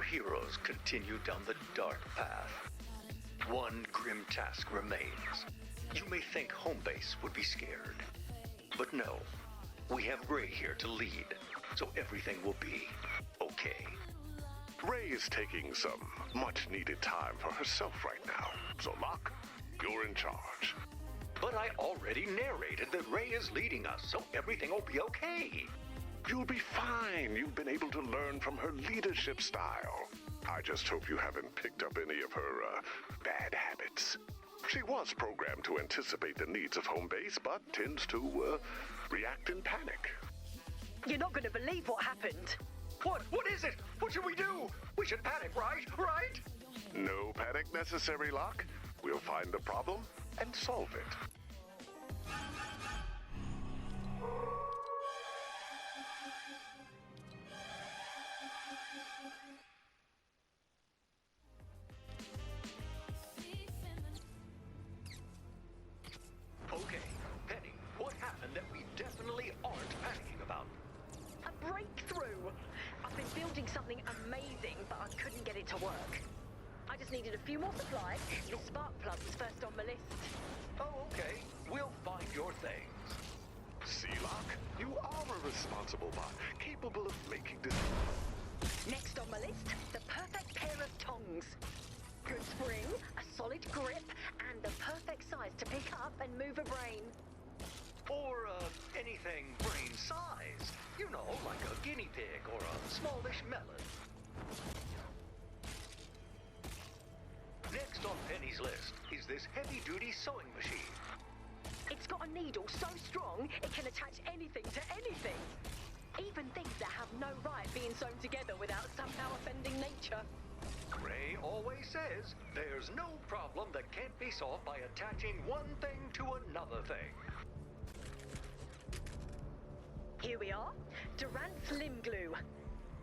heroes continue down the dark path. One grim task remains. You may think home base would be scared, but no. We have Ray here to lead, so everything will be okay. Ray is taking some much-needed time for herself right now, so Locke, you're in charge. But I already narrated that Ray is leading us, so everything will be okay. You'll be fine. You've been able to learn from her leadership style. I just hope you haven't picked up any of her, bad habits. She was programmed to anticipate the needs of home base, but tends to, react in panic. You're not going to believe what happened. What is it? What should we do? We should panic, right? Right? No panic necessary, Locke. We'll find the problem and solve it. Okay, Penny, what happened that we definitely aren't panicking about? A breakthrough! I've been building something amazing, but I couldn't get it to work. I just needed a few more supplies. Your spark plug was first on my list. Oh, okay. We'll find your things. See, Locke, you are a responsible bot, capable of making decisions. Next on my list, the perfect pair of tongs. Good spring, a solid grip, and the perfect size to pick up and move a brain. Or, anything brain size. You know, like a guinea pig or a smallish melon. Next on Penny's list is this heavy-duty sewing machine. It's got a needle so strong, it can attach anything to anything. Even things that have no right being sewn together without somehow offending nature. Ray always says there's no problem that can't be solved by attaching one thing to another thing. Here we are, Durant's limb glue.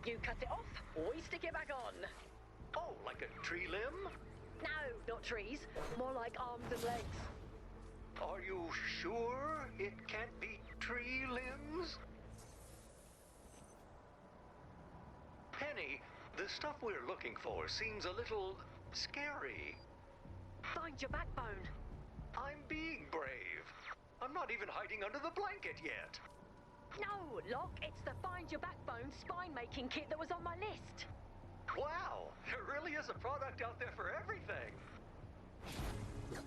You cut it off, we stick it back on. Oh, like a tree limb? No, not trees, more like arms and legs. Are you sure it can't be tree limbs? Penny, the stuff we're looking for seems a little scary. Find your backbone. I'm being brave. I'm not even hiding under the blanket yet. No, Locke, it's the Find Your Backbone spine-making kit that was on my list. Wow, there really is a product out there for everything.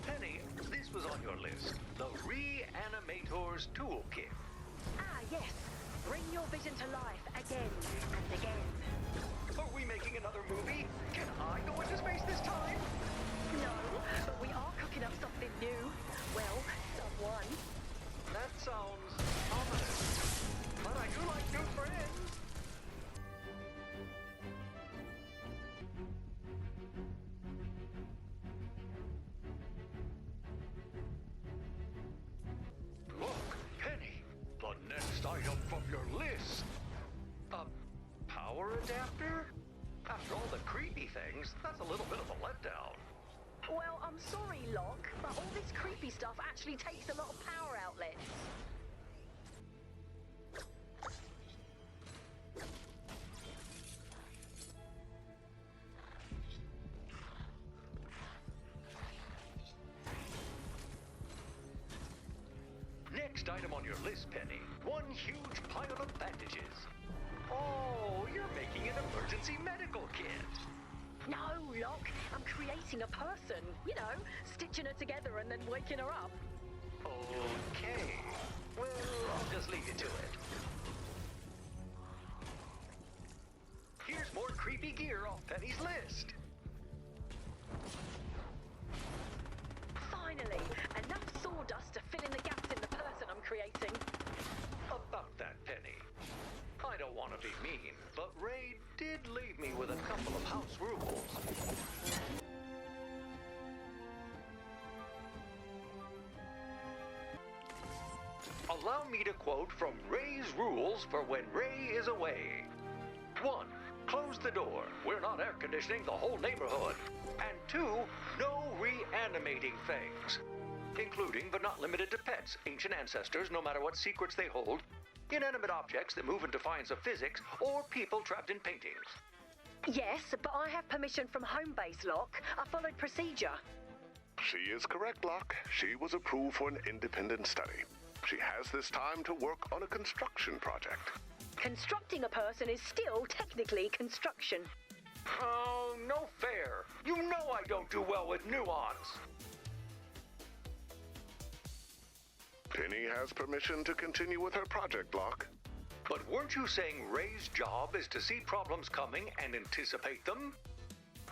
Penny, this was on your list. The Reanimator's Toolkit. Ah, yes. Bring your vision to life again and again. Are we making another movie? Can I go into space this time? No, but we are cooking up something new. Well, someone. That sounds ominous. But I do like new friends. Look, Penny, the next item from your list. A power adapter? After all the creepy things, that's a little bit of a letdown. Well, I'm sorry, Locke, but all this creepy stuff actually takes a lot of power outlets. Next item on your list, Penny. One huge pile of bandages. Oh, you're making an emergency medical kit. No, Locke, I'm creating a person. You know, stitching her together and then waking her up. Okay. Well, I'll just leave you to it. Here's more creepy gear off Penny's list. Finally, enough sawdust to fill in the gaps in the person I'm creating. About that, Penny. I don't want to be mean, but Ray did leave me with a couple of house rules. Allow me to quote from Ray's rules for when Ray is away. 1. Close the door. We're not air conditioning the whole neighborhood. And 2. No reanimating things. Including but not limited to pets, ancient ancestors, no matter what secrets they hold, inanimate objects that move in defiance of physics, or people trapped in paintings. Yes, but I have permission from home base, Locke. I followed procedure. She is correct, Locke. She was approved for an independent study. She has this time to work on a construction project. Constructing a person is still technically construction. Oh, no fair. You know I don't do well with nuance. Penny has permission to continue with her project, Locke. But weren't you saying Ray's job is to see problems coming and anticipate them?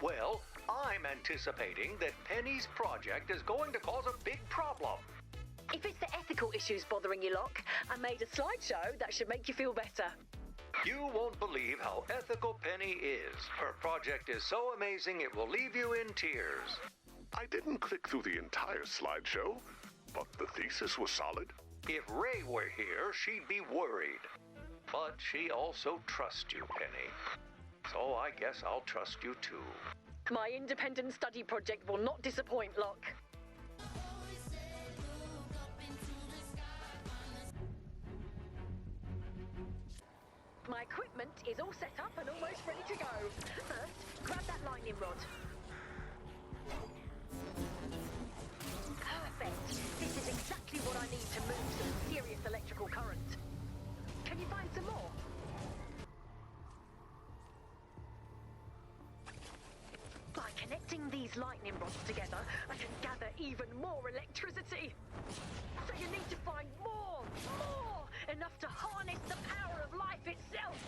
Well, I'm anticipating that Penny's project is going to cause a big problem. If it's the ethical issues bothering you, Locke, I made a slideshow that should make you feel better. You won't believe how ethical Penny is. Her project is so amazing it will leave you in tears. I didn't click through the entire slideshow, but the thesis was solid. If Ray were here, she'd be worried. But she also trusts you, Penny. So I guess I'll trust you too. My independent study project will not disappoint, Locke. My equipment is all set up and almost ready to go. First, grab that lightning rod. Perfect. This is exactly what I need to move some serious electrical current. Can you find some more? By connecting these lightning rods together, I can gather even more electricity. So you need to find more, enough to harness the power of life itself.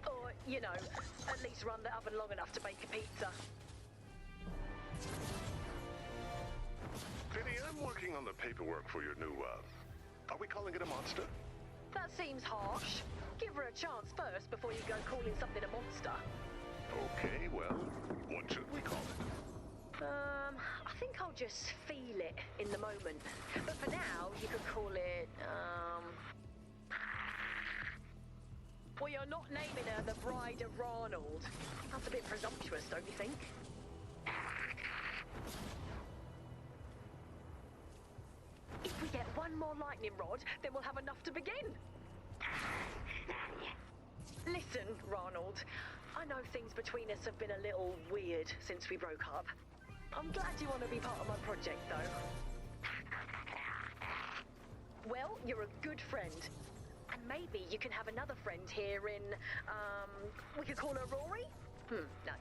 Or, you know, at least run the oven long enough to bake a pizza. Penny, I'm working on the paperwork for your new, are we calling it a monster? That seems harsh. Give her a chance first before you go calling something a monster. Okay, well, what should we call it? I think I'll just feel it in the moment. But for now, you could call it, Well, you're not naming her the Bride of Ronald. That's a bit presumptuous, don't you think? If we get one more lightning rod, then we'll have enough to begin. Listen, Ronald, I know things between us have been a little weird since we broke up. I'm glad you want to be part of my project, though. Well, you're a good friend. And maybe you can have another friend here in, we could call her Rory? No.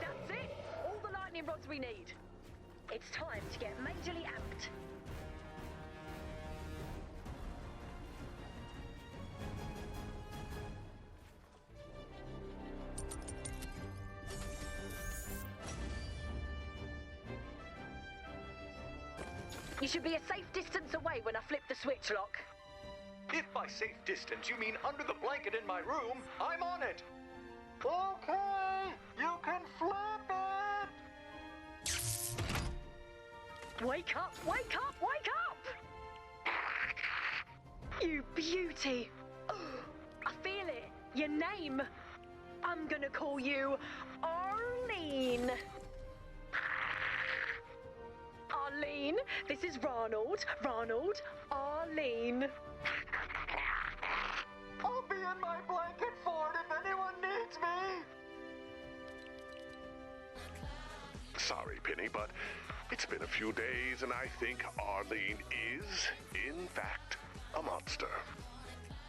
That's it! All the lightning rods we need. It's time to get majorly amped. You should be a safe distance away when I flip the switch, Locke. If by safe distance you mean under the blanket in my room, I'm on it. Okay, you can flip it. Wake up, wake up, wake up! You beauty. I feel it. Your name. I'm gonna call you Arlene. Arlene, this is Ronald. Ronald, Arlene. I'll be in my blanket fort if anyone needs me. Sorry, Penny, but it's been a few days, and I think Arlene is, in fact, a monster.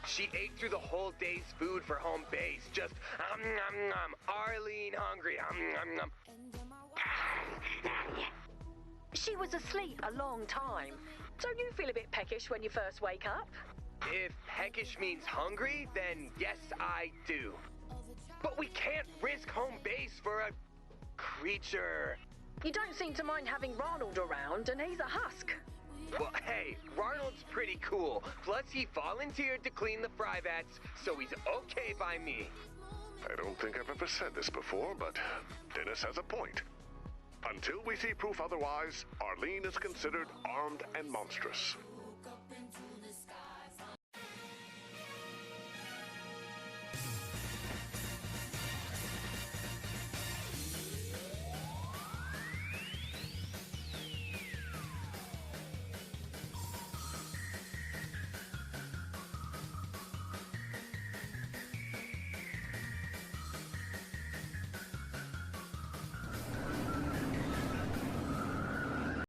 She ate through the whole day's food for home base. Just, Arlene hungry, She was asleep a long time. Don't you feel a bit peckish when you first wake up? If peckish means hungry, then yes, I do. But we can't risk home base for a creature. You don't seem to mind having Ronald around, and he's a husk. Well, hey, Ronald's pretty cool. Plus, he volunteered to clean the fry vats, so he's okay by me. I don't think I've ever said this before, but Dennis has a point. Until we see proof otherwise, Arlene is considered armed and monstrous.